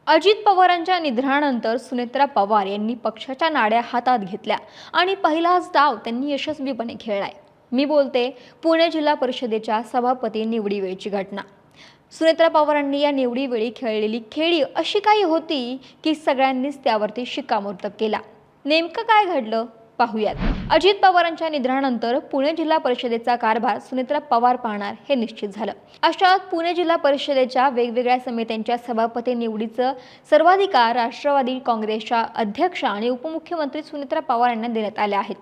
अजित पवारांच्या निधनानंतर सुनेत्रा पवार यांनी पक्षाच्या नाड्या हातात घेतल्या आणि पहिलाच डाव त्यांनी यशस्वीपणे खेळलाय। मी बोलते पुणे जिल्हा परिषदेच्या सभापती निवडीवेळची घटना। सुनेत्रा पवारांनी या निवडीवेळी खेळलेली खेळी अशी काही होती की सगळ्यांनीच त्यावरती शिक्कामोर्तब केला। नेमकं काय घडलं पाहूयात। अजित पवारांच्या निधनानंतर पुणे जिल्हा परिषदेचा कारभार सुनेत्रा पवार पाहणार हे निश्चित झालं। अशात पुणे जिल्हा परिषदेच्या वेगवेगळ्या समित्यांच्या सभापती निवडीचं सर्वाधिकार राष्ट्रवादी काँग्रेसच्या अध्यक्ष आणि उपमुख्यमंत्री सुनेत्रा पवार यांना देण्यात आले आहेत।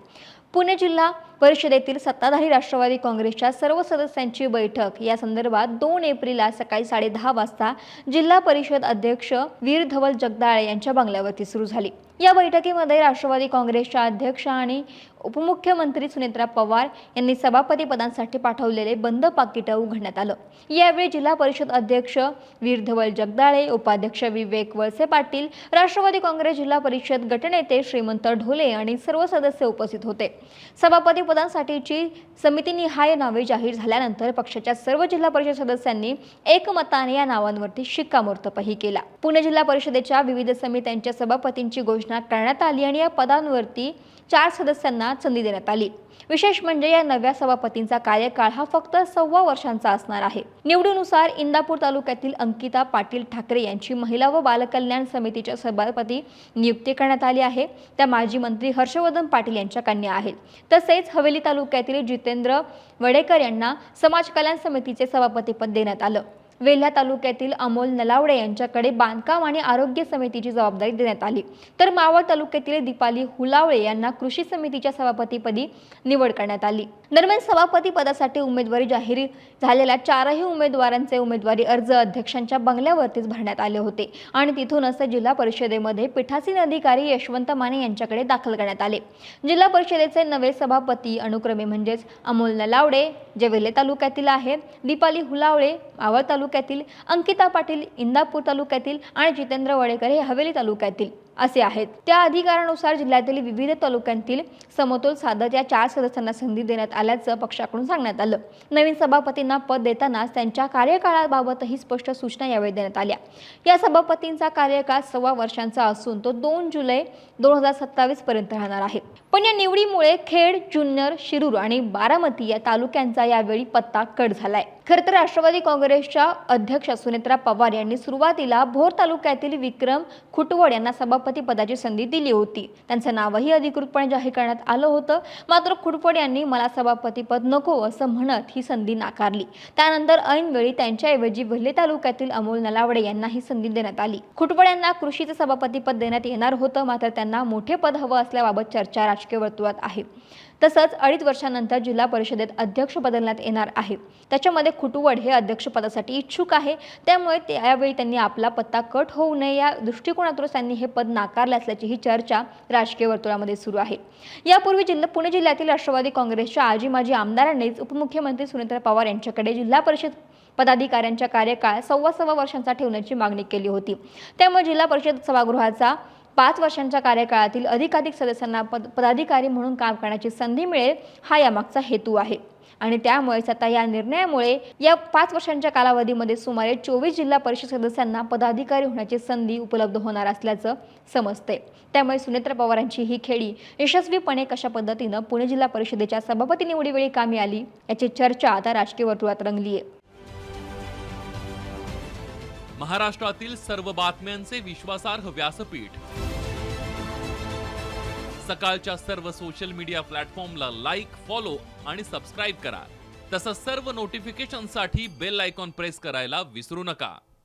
पुणे जिल्हा परिषदेतील सत्ताधारी राष्ट्रवादी काँग्रेसच्या सर्व सदस्यांची बैठक या संदर्भात 2 एप्रिलला सकाळी 10:30 वाजता जिल्हा परिषद अध्यक्ष वीर धवल जगदाळे यांच्या बंगल्यावरती सुरू झाली। या बैठकीमध्ये राष्ट्रवादी काँग्रेसच्या अध्यक्ष आणि उपमुख्यमंत्री सुनेत्रा पवार यांनी सभापती पदांसाठी पाठवलेले बंद पाकिट उघडण्यात आलं। यावेळी जिल्हा परिषद अध्यक्ष वीर धवल जगदाळे, उपाध्यक्ष विवेक वळसे पाटील, राष्ट्रवादी काँग्रेस जिल्हा परिषद गटनेते श्रीमंत ढोले आणि सर्व सदस्य उपस्थित होते। सभापती पदांसाठीची समितीनिहाय नावे जाहीर झाल्यानंतर पक्षाच्या सर्व जिल्हा परिषद सदस्यांनी एकमताने या नावांवरती शिक्कामोर्तबही केला। पुणे जिल्हा परिषदेच्या विविध समित्यांच्या सभापतींची घोषणा करण्यात आली आणि या पदांवरती 4 सदस्यांना संधी देण्यात आली। विशेष म्हणजे या नव्या सभापतींचा कार्यकाळ हा फक्त 1.25 वर्षांचा असणार आहे। निवडीनुसार इंदापूर तालुक्यातील अंकिता पाटील ठाकरे यांची महिला व बालकल्याण समितीच्या सभापती नियुक्ती करण्यात आली आहे। त्या माजी मंत्री हर्षवर्धन पाटील यांच्या कन्या आहेत। तसेच हवेली तालुक्यातील जितेंद्र वडेकर यांना समाज कल्याण समितीचे सभापतीपद देण्यात आलं। वेल्हा तालुक्यातील अमोल नलावडे यांच्याकडे बांधकाम आणि आरोग्य समितीची जबाबदारी देण्यात आली। तर मावळ तालुक्यातील दीपाली हुलावळे यांना कृषी समितीच्या सभापतीपदी निवड करण्यात आली। दरम्यान सभापती पदासाठी उमेदवारी जाहीर झालेल्या 4ही उमेदवारांचे उमेदवारी अर्ज अध्यक्षांच्या बंगल्यावरतीच भरण्यात आले होते आणि तिथूनच जिल्हा परिषदेमध्ये पीठासीन अधिकारी यशवंत माने यांच्याकडे दाखल करण्यात आले। जिल्हा परिषदेचे नवे सभापती अनुक्रमे म्हणजेच अमोल नलावडे जे वेल्हे तालुक्यातील आहेत, दीपाली हुलावळे मावळ तालुक्यातील, अंकिता पाटील इंदापूर तालुक्यातील आणि जितेंद्र वडेकर हे हवेली तालुक्यातील असे आहेत। त्या अधिकारानुसार जिल्ह्यातील विविध तालुक्यांतील समतोल साधत या 4 सदस्यांना संधी देण्यात आल्याचं पक्षाकडून सांगण्यात आलं। नवीन सभापतींना पद देतानाच त्यांच्या कार्यकाळाबाबतही स्पष्ट सूचना यावेळी देण्यात आल्या। या सभापतींचा कार्यकाळ 1.25 वर्षांचा असून तो 2 जुलै 2027 पर्यंत राहणार आहे। पण या निवडीमुळे खेड, जुन्नर, शिरूर आणि बारामती या तालुक्यांचा यावेळी पत्ता कट झालाय। खरं तर राष्ट्रवादी काँग्रेसच्या अध्यक्ष सुनेत्रा पवार यांनी सुरुवातीला भोर तालुक्यातील विक्रम खुटवड यांना सभापती पदाची संधी दिली होती। त्यांचं नावही अधिकृतपणे जाहीर करण्यात आलं होतं। मात्र खुटवड यांनी मला सभापती पद नको असं म्हणत ही संधी नाकारली। त्यानंतर ऐनवेळी त्यांच्याऐवजी वेल्हे तालुक्यातील अमोल नलावडे यांना ही संधी देण्यात आली। खुटवड यांना कृषीचे सभापती पद देण्यात येणार होतं, मात्र त्यांना मोठे पद हवं असल्याबाबत चर्चा राजकीय वर्तुळात आहे। तसंच 2.5 वर्षांनंतर जिल्हा परिषदेत अध्यक्ष बदलण्यात येणार आहे। त्याच्यामध्ये खुटवड हे अध्यक्षपदासाठी इच्छुक आहे, त्यामुळे त्यावेळी त्यांनी आपला पत्ता कट होऊ नये या दृष्टिकोनातून त्यांनी हे पद नाकारले असल्याची ही चर्चा राजकीय वर्तुळामध्ये सुरू आहे। यापूर्वी पुणे जिल्ह्यातील राष्ट्रवादी काँग्रेसच्या आजी माजी आमदारांनीच उपमुख्यमंत्री सुनेत्रा पवार यांच्याकडे जिल्हा परिषद पदाधिकाऱ्यांचा कार्यकाळ 1.25 वर्षांचा ठेवण्याची मागणी केली होती। त्यामुळे जिल्हा परिषद सभागृहाचा 5 वर्षांच्या कार्यकाळातील अधिकाधिक सदस्यांना पदाधिकारी म्हणून काम करण्याची संधी मिळेल हा यामागचा हेतू आहे। आणि त्यामुळेच आता या निर्णयामुळे या 5 वर्षांच्या कालावधीमध्ये सुमारे 24 जिल्हा परिषद सदस्यांना पदाधिकारी होण्याची संधी उपलब्ध होणार असल्याचं समजते। त्यामुळे सुनेत्रा पवारांची ही खेळी यशस्वीपणे कशा पद्धतीनं पुणे जिल्हा परिषदेच्या सभापती निवडीवेळी कामी आली याची चर्चा आता राजकीय वर्तुळात रंगली आहे। महाराष्ट्रातील सर्व बातम्यांचे विश्वासार्ह व्यासपीठ सकाळच्या सर्व सोशल मीडिया प्लॅटफॉर्मला लाईक, फॉलो आणि सबस्क्राईब करा। तसंच सर्व नोटिफिकेशनसाठी बेल आयकॉन प्रेस करायला विसरू नका।